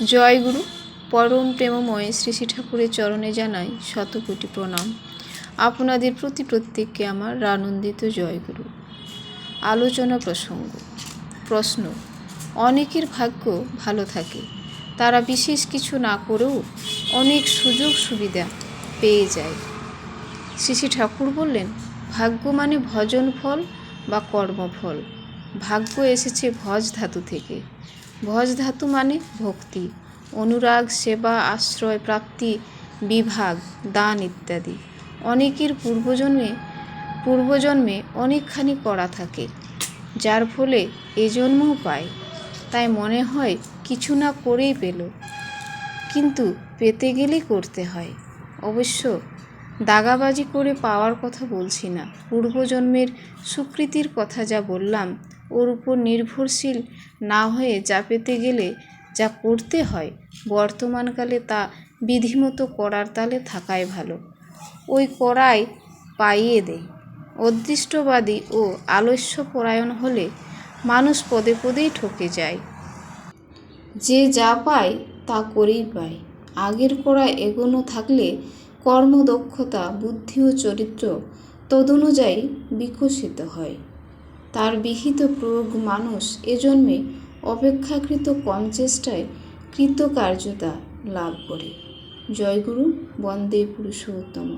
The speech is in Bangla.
জয়গুরু। পরম প্রেমময় শ্রী শ্রী ঠাকুরের চরণে জানাই শতকোটি প্রণাম। আপনাদের প্রতি প্রত্যেককে আমার আনন্দিত জয়গুরু। আলোচনা প্রসঙ্গ। প্রশ্ন: অনেকের ভাগ্য ভালো থাকে, তারা বিশেষ কিছু না করেও অনেক সুযোগ সুবিধা পেয়ে যায়। শ্রী শ্রী ঠাকুর বললেন, ভাগ্য মানে ভজন ফল বা কর্মফল। ভাগ্য এসেছে ভজ ধাতু থেকে। ভজ ধাতু মানে ভক্তি, অনুরাগ, সেবা, আশ্রয়, প্রাপ্তি, বিভাগ, দান ইত্যাদি। অনেকের পূর্বজন্মে অনেকখানি করা থাকে, যার ফলে এ জন্মও পায়। তাই মনে হয় কিছু না করেই পেল, কিন্তু পেতে গেলেই করতে হয়। অবশ্য দাগাবাজি করে পাওয়ার কথা বলছি না। পূর্বজন্মের সুকৃতির কথা যা বললাম, ওর উপর নির্ভরশীল না হয়ে যা পেতে গেলে যা করতে হয়, বর্তমানকালে তা বিধিমতো করার তালে থাকাই ভালো। ওই করাই পাইয়ে দেয়। অদৃষ্টবাদী ও আলস্যপরায়ণ হলে মানুষ পদে পদেই ঠকে যায়। যে যা পায় তা করেই পায়। আগের করা এগোনো থাকলে কর্মদক্ষতা, বুদ্ধি ও চরিত্র তদনুযায়ী বিকশিত হয়। তার বিহিত প্রয়োগ মানুষ এজন্মে অপেক্ষাকৃত কম চেষ্টায় কৃতকার্যতা লাভ করে। জয়গুরু। বন্দে পুরুষোত্তম।